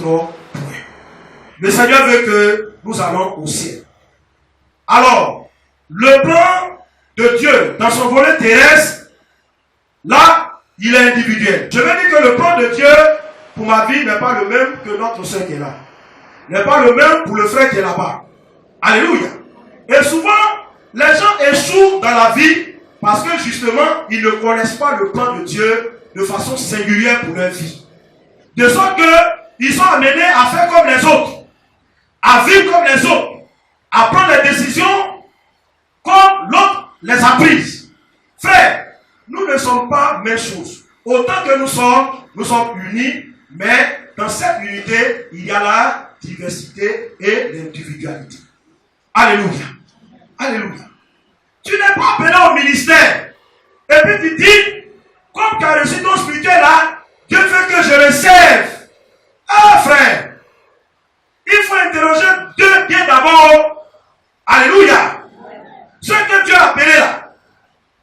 point. Le Seigneur veut que nous allons au ciel. Alors, le plan de Dieu dans son volet terrestre, là, il est individuel. Je veux dire que le plan de Dieu pour ma vie n'est pas le même que notre soeur qui est là. N'est pas le même pour le frère qui est là-bas. Alléluia. Et souvent, les gens échouent dans la vie parce que justement, ils ne connaissent pas le plan de Dieu de façon singulière pour leur vie. De sorte qu'ils sont amenés à faire comme les autres, à vivre comme les autres, à prendre les décisions comme l'autre les a prises. Frère, nous ne sommes pas même chose. Autant que nous sommes unis, mais dans cette unité, il y a la diversité et l'individualité. Alléluia. Alléluia. Tu n'es pas appelé au ministère. Et puis tu dis, comme tu as reçu ton spirituel là, Dieu veut que je le serve. Ah frère, il faut interroger Dieu bien d'abord. Alléluia. Ceux que Dieu a appelés là,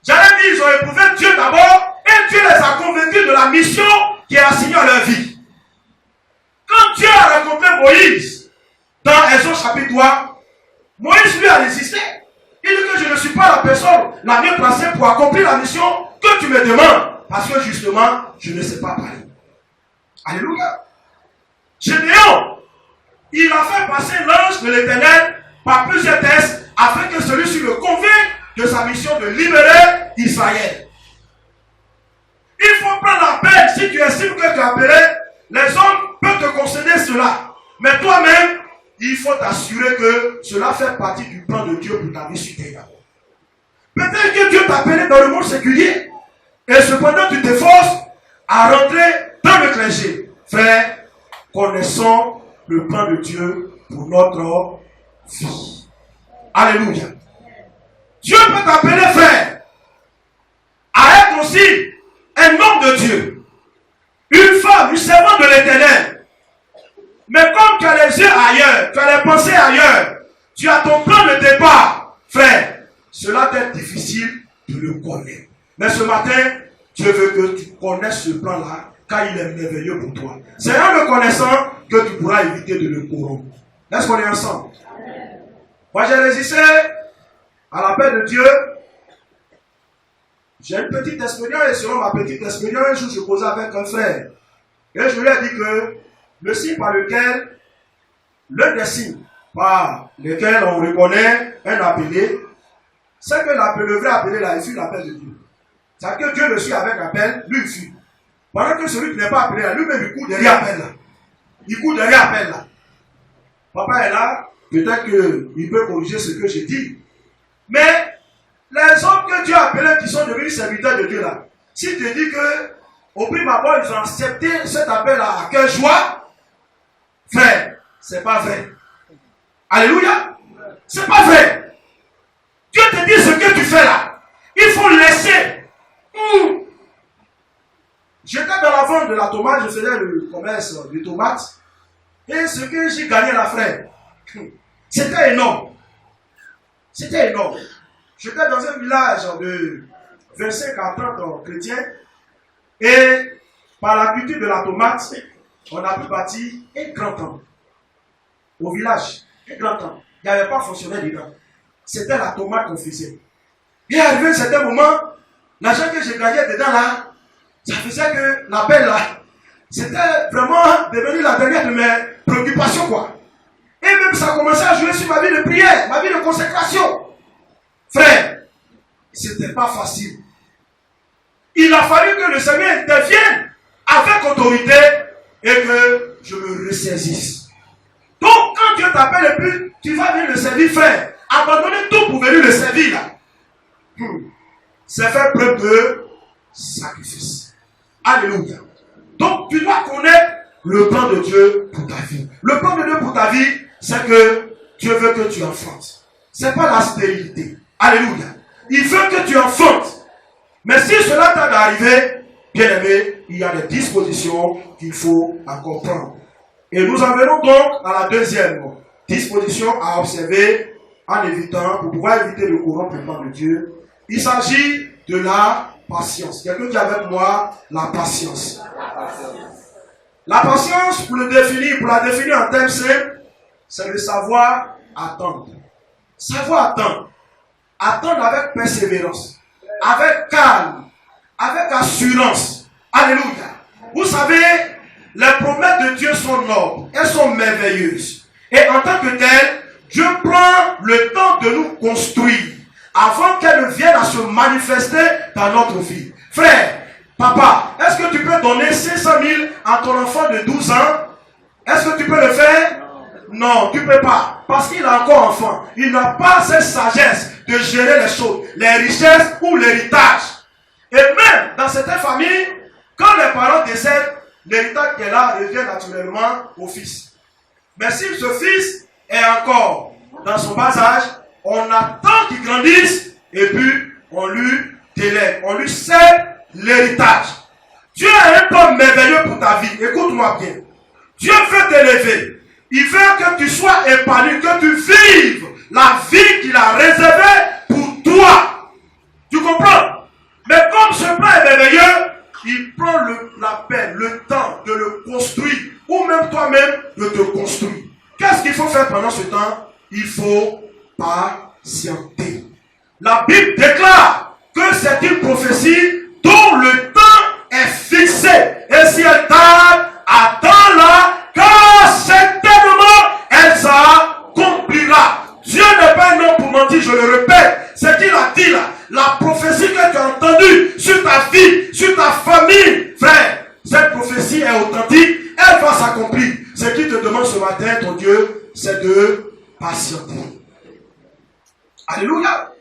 j'allais dire, ils ont éprouvé Dieu d'abord et Dieu les a convaincus de la mission qui est assignée à leur vie. Quand Dieu a rencontré Moïse dans Exode chapitre 3, Moïse lui a résisté. Il dit que je ne suis pas la personne la mieux placée pour accomplir la mission que tu me demandes. Parce que justement, je ne sais pas parler. Alléluia. Gédéon, il a fait passer l'ange de l'Éternel par plusieurs tests afin que celui-ci le convainque de sa mission de libérer Israël. Il faut prendre la peine, si tu estimes que tu es appelé, les hommes peuvent te concéder cela. Mais toi-même, il faut t'assurer que cela fait partie du plan de Dieu pour ta vie sur terre. Peut-être que Dieu t'a appelé dans le monde séculier. Et cependant, tu t'efforces à rentrer dans le clergé. Frère, connaissons le plan de Dieu pour notre vie. Alléluia. Dieu peut t'appeler, frère, à être aussi un homme de Dieu. Une femme, une servante de l'Éternel. Mais comme tu as les yeux ailleurs, tu as les pensées ailleurs, tu as ton plan de départ, frère, cela t'est difficile de le connaître. Mais ce matin, Dieu veut que tu connaisses ce plan-là, car il est merveilleux pour toi. C'est en le connaissant que tu pourras éviter de le corrompre. Est-ce qu'on est ensemble? Moi, j'ai résisté à l'appel de Dieu. J'ai une petite expérience, et selon ma petite expérience, un jour, je causais avec un frère. Et je lui ai dit que le signe par lequel, l'un des signes par lesquels on reconnaît un appelé, c'est que le vrai appelé là, il suit l'appel de Dieu. C'est que Dieu le suit avec l'appel, lui il suit. Pendant que celui qui n'est pas appelé là, lui-même il court derrière l'appel là. Il court derrière l'appel là. Papa est là, peut-être qu'il peut corriger ce que j'ai dit. Mais les hommes que Dieu a appelés qui sont devenus serviteurs de Dieu là, s'il te dit que au prime abord ils ont accepté cet appel là à cœur joie, frère, c'est pas vrai. Alléluia. C'est pas vrai. Dieu te dit ce que tu fais là. Il faut laisser. J'étais dans la vente de la tomate, je faisais le commerce de tomates. Et ce que j'ai gagné là, frère, c'était énorme. C'était énorme. J'étais dans un village de 25 à 30 chrétiens. Et par la culture de la tomate, on a pu bâtir un grand temple. Au village, un grand temple. Il n'y avait pas fonctionnaire dedans. C'était la tomate qu'on faisait. Et arrivé à un certain moment, l'argent que j'ai gagné dedans là, ça faisait que l'appel là, c'était vraiment devenu la dernière de mes préoccupations quoi. Et même ça a commencé à jouer sur ma vie de prière, ma vie de consécration. Frère, c'était pas facile. Il a fallu que le Seigneur intervienne avec autorité et que je me ressaisisse. Donc quand Dieu t'appelle et puis tu vas venir le servir, frère, abandonner tout pour venir le servir là. C'est faire preuve de sacrifice. Alléluia. Donc tu dois connaître le plan de Dieu pour ta vie. Le plan de Dieu pour ta vie, c'est que Dieu veut que tu enfantes. C'est pas la stérilité. Alléluia. Il veut que tu enfantes. Mais si cela t'a d'arriver, bien aimé, il y a des dispositions qu'il faut comprendre. Et nous en venons donc à la deuxième disposition à observer en évitant, pour pouvoir éviter de corrompre le plan de Dieu. Il s'agit de la patience. Quelqu'un qui est avec moi, la patience. La patience, pour la définir en termes simples, c'est le savoir attendre. Savoir attendre. Attendre avec persévérance, avec calme, avec assurance. Alléluia. Vous savez, les promesses de Dieu sont nobles, elles sont merveilleuses. Et en tant que telles, Dieu prend le temps de nous construire avant qu'elles ne viennent à se manifester dans notre vie. Frère, papa, est-ce que tu peux donner 500 000 à ton enfant de 12 ans? Est-ce que tu peux le faire? Non, tu ne peux pas. Parce qu'il est encore enfant. Il n'a pas cette sagesse de gérer les choses, les richesses ou l'héritage. Et même dans certaines familles, quand les parents décèdent, l'héritage qui est là revient naturellement au fils. Mais si ce fils est encore dans son bas âge, on attend qu'il grandisse et puis on lui délègue, on lui cède l'héritage. Dieu a un plan merveilleux pour ta vie. Écoute-moi bien. Dieu veut t'élever. Il veut que tu sois épanoui, que tu vives la vie qu'il a réservée pour toi. Tu comprends? Mais comme ce plan est merveilleux, il prend la peine, le temps de le construire, ou même toi-même de te construire. Qu'est-ce qu'il faut faire pendant ce temps? Il faut patienter. La Bible déclare que c'est une prophétie dont le temps est fixé. Et si elle tarde, attends-la, car certainement elle s'accomplira. Dieu n'est pas un homme pour mentir, je le répète. Ce qu'il a dit là, la prophétie que tu as entendue sur ta vie, sur ta famille, frère, cette prophétie est authentique, elle va s'accomplir. Ce qu'il te demande ce matin, ton Dieu, c'est de patienter. Alléluia.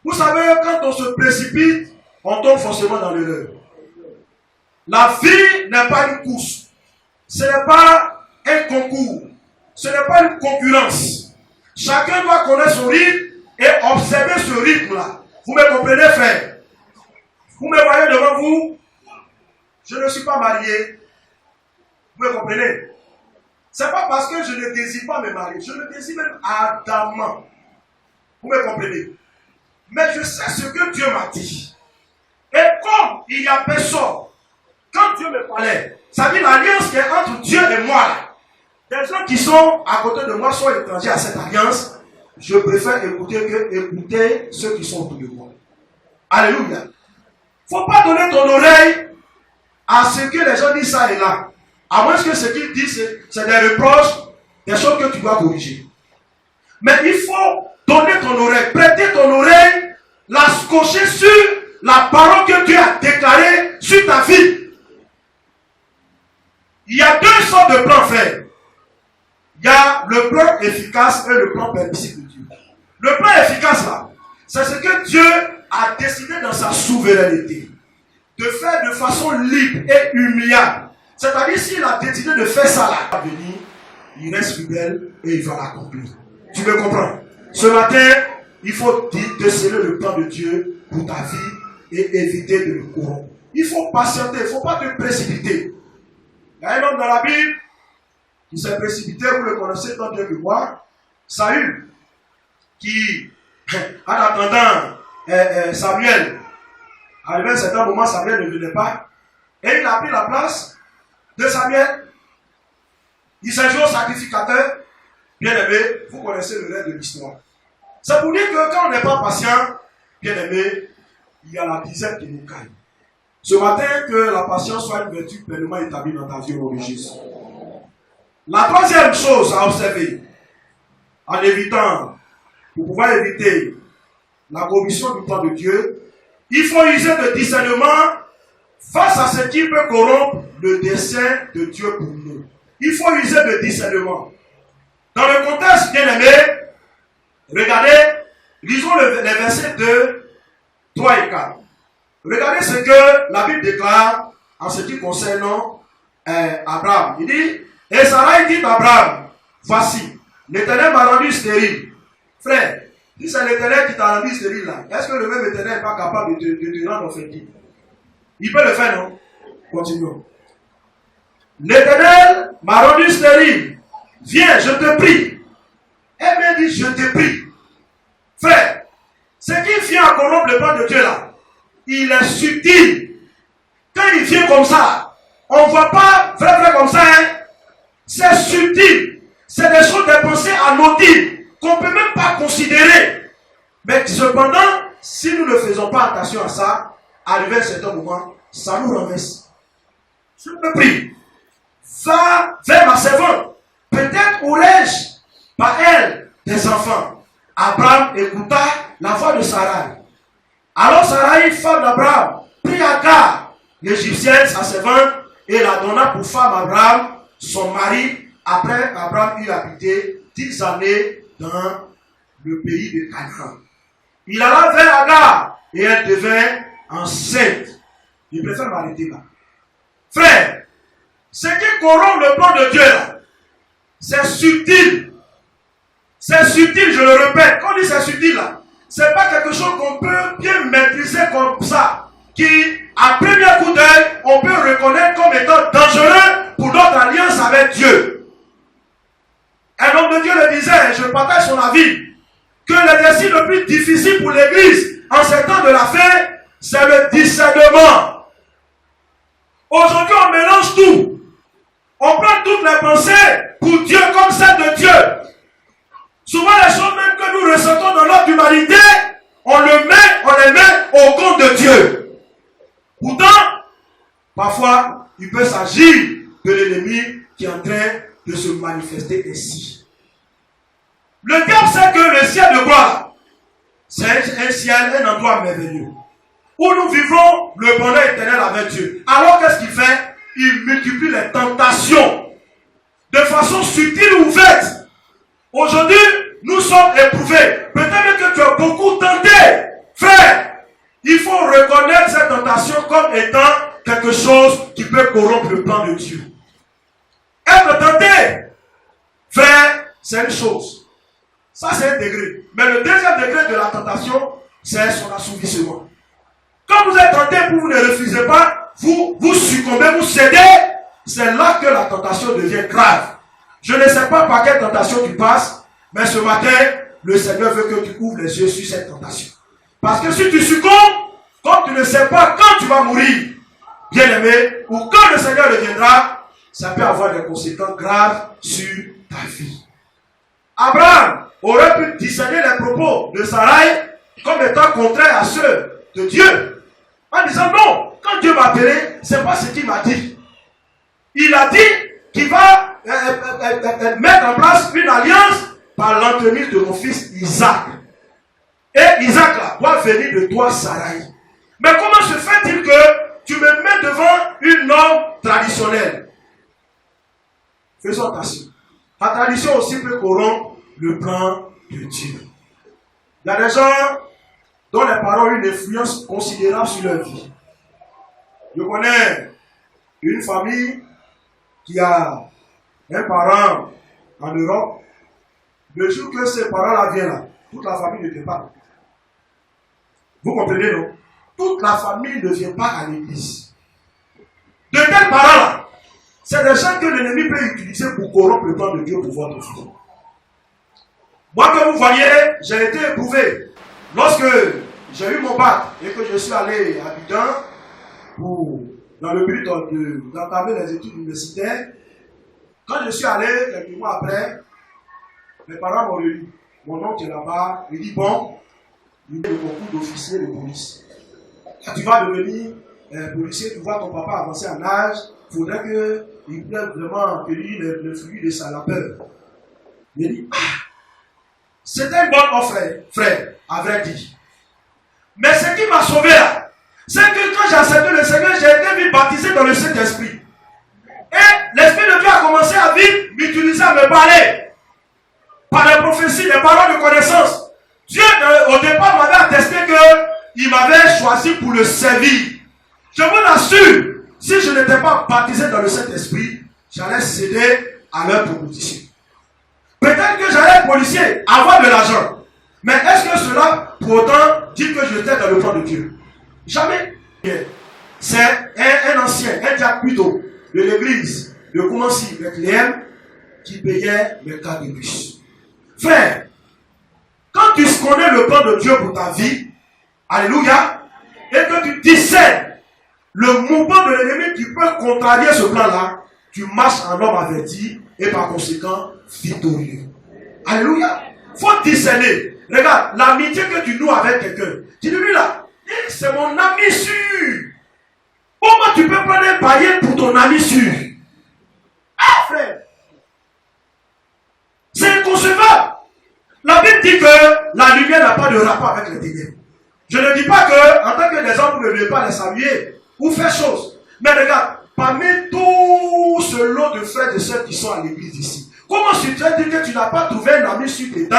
Vous savez, quand on se précipite, on tombe forcément dans l'erreur. La vie n'est pas une course. Ce n'est pas un concours. Ce n'est pas une concurrence. Chacun doit connaître son rythme et observer ce rythme-là. Vous me comprenez, frère? Vous me voyez devant vous? Je ne suis pas marié. Vous me comprenez? Ce n'est pas parce que je ne désire pas me marier. Je le désire même ardemment. Vous me comprenez? Mais je sais ce que Dieu m'a dit. Et comme il y a personne, quand Dieu me parlait, ça dit l'alliance qui est entre Dieu et moi là. Des gens qui sont à côté de moi sont étrangers à cette alliance. Je préfère écouter ceux qui sont autour de moi. Alléluia. Il ne faut pas donner ton oreille à ce que les gens disent ça et là. À moins que ce qu'ils disent, c'est des reproches, des choses que tu dois corriger. Mais il faut donner ton oreille, prêter ton oreille, la scotcher sur la parole que Dieu a déclarée sur ta vie. Il y a deux sortes de plans, frère. Il y a le plan efficace et le plan permissif de Dieu. Le plan efficace, là, c'est ce que Dieu a décidé dans sa souveraineté de faire de façon libre et humiliable. C'est-à-dire, s'il a décidé de faire ça là, venir, il reste fidèle et il va l'accomplir. Tu me comprends? Ce matin, il faut déceler le plan de Dieu pour ta vie et éviter de le corrompre. Il faut patienter, il ne faut pas te précipiter. Il y a un homme dans la Bible qui s'est précipité, vous le connaissez tant bien que moi, Saül, qui, en attendant Samuel, arrivé à un certain moment, Samuel ne venait pas, et il a pris la place de Samuel. Il s'est joué au sacrificateur. Bien aimé, vous connaissez le reste de l'histoire. C'est pour dire que quand on n'est pas patient, bien aimé, il y a la dizaine qui nous caille. Ce matin, que la patience soit une vertu pleinement établie dans ta vie religieuse. La troisième chose à observer, en évitant, pour pouvoir éviter la commission du plan de Dieu, il faut user de discernement face à ce qui peut corrompre le dessein de Dieu pour nous. Il faut user de discernement. Dans le contexte bien aimé, regardez, lisons les versets 2, 3 et 4. Regardez ce que la Bible déclare en ce qui concerne Abraham. Il dit, et Sarah dit à Abraham, voici, l'Éternel m'a rendu stérile. Frère, si c'est l'Éternel qui t'a rendu stérile là, est-ce que le même Éternel n'est pas capable de te rendre fertile? Il peut le faire, non? Continuons. L'Éternel m'a rendu stérile. Viens, je te prie. Elle m'a dit, je te prie. Frère, ce qui vient à corrompre le plan de Dieu là, il est subtil. Quand il vient comme ça, On ne voit pas vrai comme ça. Hein? C'est subtil. C'est des choses, des pensées anodines qu'on ne peut même pas considérer. Mais cependant, si nous ne faisons pas attention à ça, arrivé à un certain moment, ça nous renverse. Je me prie. Va vers ma servante. Peut-être aurais-je, par elle, des enfants. Abraham écouta la voix de Sarai. Alors Sarai, femme d'Abraham, prit Agar, l'Égyptienne, sa servante, et la donna pour femme à Abraham, son mari, après Abraham eut habité 10 années dans le pays de Canaan. Il alla vers Agar, et elle devint enceinte. Je préfère m'arrêter là. Frère, ce qui corrompt le plan de Dieu là, c'est subtil. C'est subtil, je le répète. Quand on dit c'est subtil là, c'est pas quelque chose qu'on peut bien maîtriser comme ça, qui, à premier coup d'œil, on peut reconnaître comme étant dangereux pour notre alliance avec Dieu. Un homme de Dieu le disait, je partage son avis, que l'exercice le plus difficile pour l'Église en ces temps de la fin, c'est le discernement. Aujourd'hui, on mélange tout. On prend toutes les pensées pour Dieu comme celles de Dieu. Souvent, les choses même que nous ressentons dans notre humanité, on les met au compte de Dieu. Pourtant, parfois, il peut s'agir de l'ennemi qui est en train de se manifester ainsi. Le diable sait que le ciel de gloire, c'est un ciel, un endroit merveilleux, où nous vivrons le bonheur éternel avec Dieu. Alors qu'est-ce qu'il fait? Il multiplie les tentations de façon subtile ou ouverte. Aujourd'hui, nous sommes éprouvés. Peut-être que tu as beaucoup tenté. Frère, il faut reconnaître cette tentation comme étant quelque chose qui peut corrompre le plan de Dieu. Être tenté, frère, c'est une chose. Ça, c'est un degré. Mais le deuxième degré de la tentation, c'est son assouvissement. Quand vous êtes tenté, vous ne refusez pas, vous succombez, vous cédez, c'est là que la tentation devient grave. Je ne sais pas par quelle tentation tu passes, mais ce matin, le Seigneur veut que tu ouvres les yeux sur cette tentation. Parce que si tu succombes, quand tu ne sais pas quand tu vas mourir, bien aimé, ou quand le Seigneur reviendra, ça peut avoir des conséquences graves sur ta vie. Abraham aurait pu discerner les propos de Sarai comme étant contraires à ceux de Dieu. En disant non, quand Dieu m'a appelé, c'est pas ce qu'il m'a dit. Il a dit qu'il va mettre en place une alliance par l'entremise de mon fils Isaac. Et Isaac là, doit venir de toi, Sarai. Mais comment se fait-il que tu me mets devant une norme traditionnelle? Faisons attention. La tradition aussi peut corrompre le plan de Dieu. Il y a des gens dont les parents ont une influence considérable sur leur vie. Je connais une famille qui a un parent en Europe. Le jour que ces parents-là viennent là, toute la famille ne vient pas. Vous comprenez, non? Toute la famille ne vient pas à l'église. De tels parents-là, c'est des gens que l'ennemi peut utiliser pour corrompre le plan de Dieu pour votre vie. Moi que vous voyez, j'ai été éprouvé. Lorsque j'ai eu mon bac et que je suis allé à Abidjan dans le but d'entamer les études universitaires, quand je suis allé, quelques mois après, mes parents m'ont dit, mon oncle est là-bas, il dit bon, il y a beaucoup d'officiers de police. Quand tu vas devenir policier, tu vois ton papa avancer en âge, il faudrait qu'il prenne vraiment cueillir le fruit de sa labeur. Il dit, c'était une bonne offre, frère, à vrai dire. Mais ce qui m'a sauvé là, c'est que quand j'ai accepté le Seigneur, j'ai été vite baptisé dans le Saint-Esprit. Et l'Esprit de Dieu a commencé à vite m'utiliser, à me parler. Par les prophéties, les paroles de connaissance. Dieu, au départ, m'avait attesté qu'il m'avait choisi pour le servir. Je vous assure, si je n'étais pas baptisé dans le Saint-Esprit, j'allais céder à leur proposition. Peut-être que j'allais être policier, avoir de l'argent. Mais est-ce que cela, pour autant, dit que j'étais dans le plan de Dieu? Jamais. C'est un ancien, un diacre plutôt, de l'église de Koumansi, Bethléem, qui payait le cas de bus. Frère, quand tu connais le plan de Dieu pour ta vie, alléluia, et que tu discernes le mouvement de l'ennemi qui peut contrarier ce plan-là, tu marches en homme averti et par conséquent victorieux. Alléluia. Faut discerner. Regarde, l'amitié que tu noues avec quelqu'un. Tu dis lui là, c'est mon ami sûr. Comment tu peux prendre un païen pour ton ami sûr? Ah frère, c'est inconcevable. La Bible dit que la lumière n'a pas de rapport avec les ténèbres. Je ne dis pas que, en tant que des hommes, vous ne devez pas les saluer ou faire chose. Mais regarde, parmi tout ce lot de frères et sœurs qui sont à l'église ici, comment tu te dis que tu n'as pas trouvé un ami sur tes dents,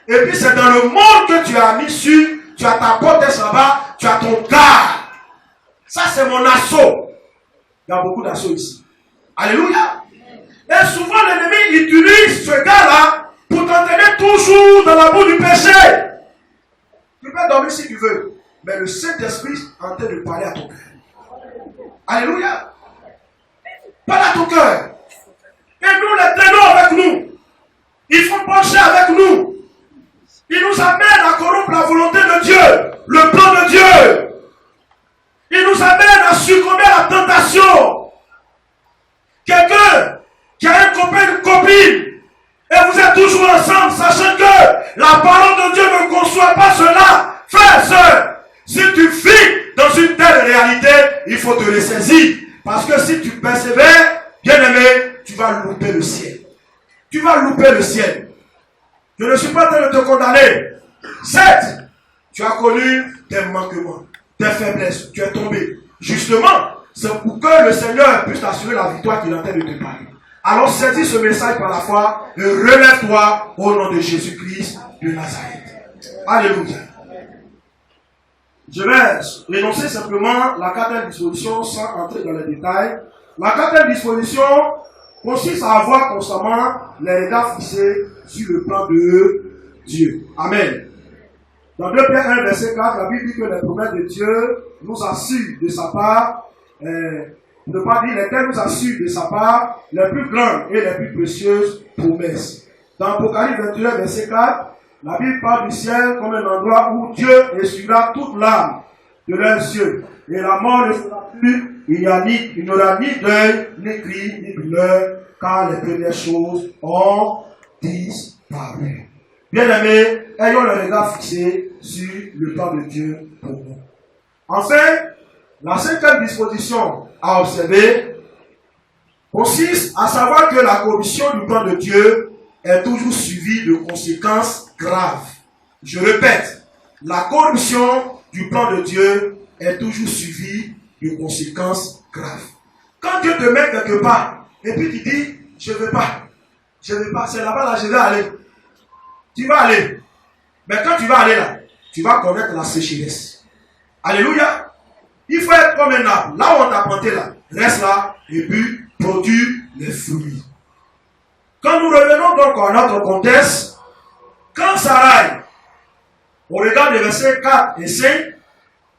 et puis c'est dans le monde que tu as mis sur, tu as ta porte là-bas, tu as ton gars. Ça c'est mon assaut. Il y a beaucoup d'assauts ici. Alléluia. Et souvent l'ennemi utilise ce gars-là pour t'entraîner toujours dans la boue du péché. Tu peux dormir si tu veux, mais le Saint-Esprit est en train de parler à ton cœur. Alléluia. Parle à ton cœur. Et nous les traînons avec nous. Ils font pencher avec nous. Ils nous amènent à corrompre la volonté de Dieu, le plan de Dieu. Ils nous amènent à succomber à la tentation. Quelqu'un qui a un copain, une copine, et vous êtes toujours ensemble, sachant que la parole de Dieu ne conçoit pas cela. Frère, sœur, si tu vis dans une telle réalité, il faut te ressaisir. Parce que si tu persévères, bien aimé, tu vas louper le ciel. Tu vas louper le ciel. Je ne suis pas en train de te condamner. Certes, tu as connu tes manquements, tes faiblesses, tu es tombé. Justement, c'est pour que le Seigneur puisse t'assurer la victoire qu'il est en train de te parler. Alors saisis ce message par la foi et relève-toi au nom de Jésus-Christ de Nazareth. Alléluia. Je vais énoncer simplement la quatrième disposition sans entrer dans les détails. La quatrième disposition consiste à avoir constamment les regards fixés sur le plan de Dieu. Amen. Dans 2 Pierre 1, verset 4, la Bible dit que les promesses de Dieu nous assurent de sa part, ne pas dire lesquelles nous assurent de sa part les plus grandes et les plus précieuses promesses. Dans Apocalypse 21, verset 4, la Bible parle du ciel comme un endroit où Dieu essuiera toute l'âme de leurs yeux. Et la mort ne sera plus, il n'y aura ni deuil, ni cri, ni douleur, car les premières choses ont disparu. Bien-aimés, ayons le regard fixé sur le plan de Dieu pour nous. Enfin, la cinquième disposition à observer consiste à savoir que la corruption du plan de Dieu est toujours suivie de conséquences graves. Je répète, la corruption du plan de Dieu est toujours suivie de conséquences graves. Quand Dieu te met quelque part, et puis tu dis, je ne veux pas, c'est là-bas, là, je vais aller. Tu vas aller. Mais quand tu vas aller là, tu vas connaître la sécheresse. Alléluia. Il faut être comme un arbre. Là où on t'a planté là, reste là, et puis produit les fruits. Quand nous revenons donc à notre contexte, quand Sarai, on regarde les versets 4 et 5,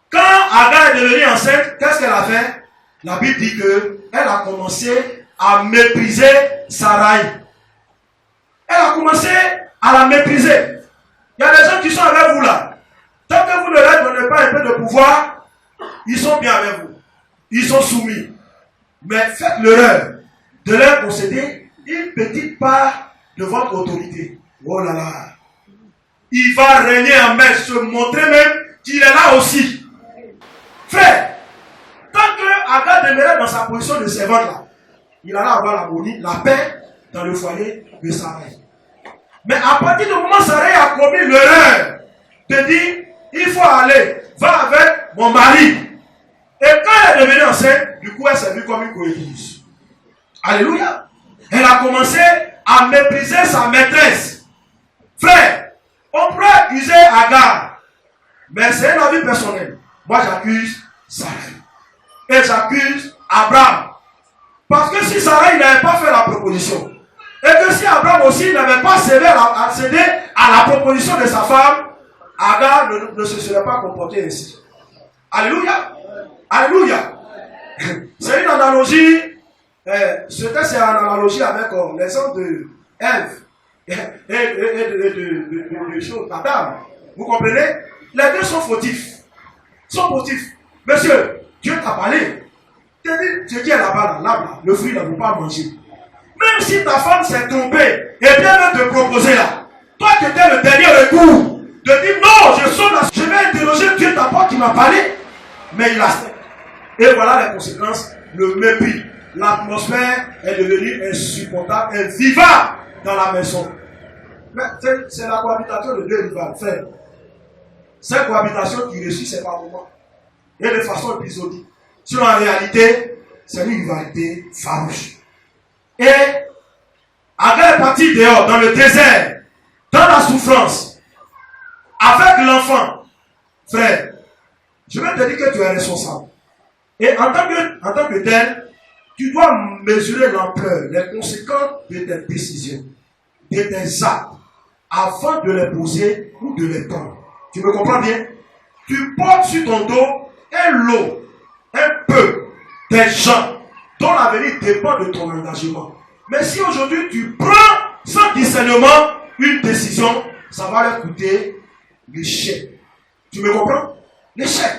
quand Agar est devenue enceinte, qu'est-ce qu'elle a fait? La Bible dit qu'elle a commencé à mépriser Sarai. Elle a commencé à la mépriser. Il y a des gens qui sont avec vous là. Tant que vous ne leur donnez pas un peu de pouvoir, ils sont bien avec vous. Ils sont soumis. Mais faites l'erreur de leur concéder une petite part de votre autorité. Oh là là. Il va régner en maître, se montrer même qu'il est là aussi. Frère, tant que Agar demeurait dans sa position de servante là, il allait avoir l'harmonie, la paix dans le foyer de Sarai. Mais à partir du moment où Sarai a commis l'erreur de dire, il faut aller, va avec mon mari. Et quand elle est devenue enceinte, du coup elle s'est vue comme une coépouse. Alléluia. Elle a commencé à mépriser sa maîtresse. Frère, on pourrait accuser Agar, mais c'est un avis personnel. Moi j'accuse Sarai. Et j'accuse Abraham. Parce que si Sarai n'avait pas fait la proposition, et que si Abraham aussi n'avait pas cédé à la proposition de sa femme, Agar ne se serait pas comporté ainsi. Alléluia. Alléluia. C'est une analogie. Ce texte c'est une analogie avec l'exemple de Ève et de choses, Adam. Vous comprenez? Les deux sont fautifs. Monsieur, Dieu t'a parlé. Dieu dit là-bas, là, le fruit, là, ne faut pas manger. Même si ta femme s'est trompée et bien de te proposer là, toi tu étais le dernier recours de dire non, je sors là, je vais interroger Dieu d'abord qui m'a parlé, mais il a fait. Et voilà les conséquences, le mépris. L'atmosphère est devenue insupportable, invivable dans la maison. Mais c'est la cohabitation de deux rivales, frère. Cette cohabitation qui réussit, c'est par moment. Et de façon épisodique. Sur en réalité, c'est une rivalité farouche. Et Agar est parti dehors, dans le désert, dans la souffrance, avec l'enfant. Frère, je vais te dire que tu es responsable. Et en tant que tel, tu dois mesurer l'ampleur, les conséquences de tes décisions, de tes actes, avant de les poser ou de les prendre. Tu me comprends bien? Tu portes sur ton dos un lot, un peu, des gens dont l'avenir dépend de ton engagement. Mais si aujourd'hui tu prends sans discernement une décision, ça va leur coûter l'échec. Tu me comprends? L'échec.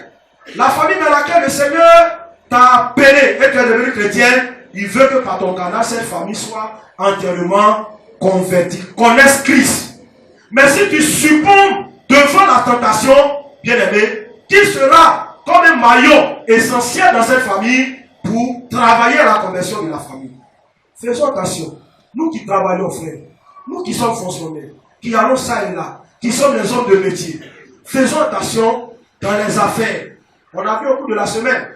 La famille dans laquelle le Seigneur t'a appelé et tu es devenu chrétien, il veut que par ton canal, cette famille soit entièrement convertie, connaisse Christ. Mais si tu succombes devant la tentation, bien aimé, qui sera comme un maillon essentiel dans cette famille pour travailler à la conversion de la famille? Faisons attention. Nous qui travaillons, frère, nous qui sommes fonctionnaires, qui allons ça et là, qui sommes les hommes de métier, faisons attention dans les affaires. On a vu au cours de la semaine.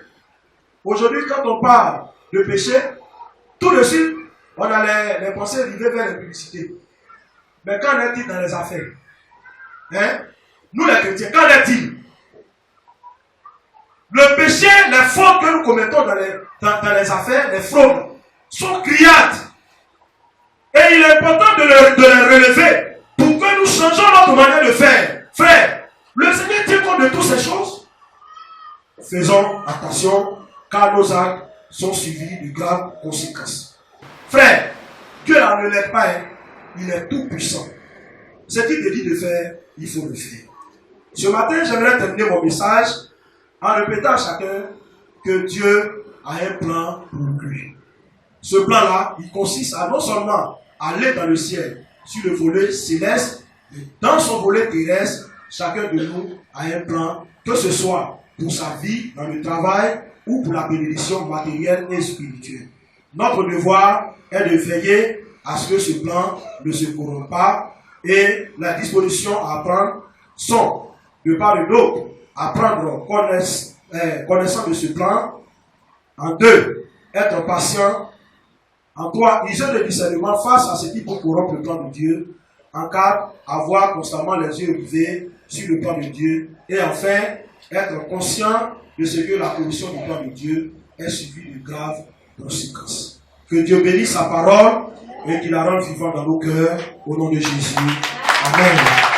Aujourd'hui, quand on parle de péché, tout de suite, on a les pensées rivées vers les publicités. Mais qu'en est-il dans les affaires? Hein? Nous les chrétiens, qu'en est-il? Le péché, les fautes que nous commettons dans les affaires, les fraudes, sont criantes. Et il est important de les relever pour que nous changeons notre manière de faire. Frère, le Seigneur tient compte de toutes ces choses. Faisons attention, car nos actes sont suivis de graves conséquences. Frère, Dieu ne l'est pas, hein. Il est tout puissant. Ce qu'il te dit de faire, il faut le faire. Ce matin, j'aimerais terminer mon message en répétant à chacun que Dieu a un plan pour lui. Ce plan-là, il consiste à non seulement aller dans le ciel sur le volet céleste, mais dans son volet terrestre, chacun de nous a un plan, que ce soit pour sa vie, dans le travail, ou pour la bénédiction matérielle et spirituelle. Notre devoir est de veiller à ce que ce plan ne se corrompe pas, et la disposition à prendre sont, de part et d'autre, à prendre connaissance de ce plan. En deux, être patient. En trois, user de discernement face à ce qui peut corrompre le plan de Dieu. En quatre, avoir constamment les yeux rivés sur le plan de Dieu. Et enfin, être conscient de ce que la commission du plan de Dieu est suivie de graves conséquences. Que Dieu bénisse sa parole et qu'il la rende vivante dans nos cœurs. Au nom de Jésus. Amen.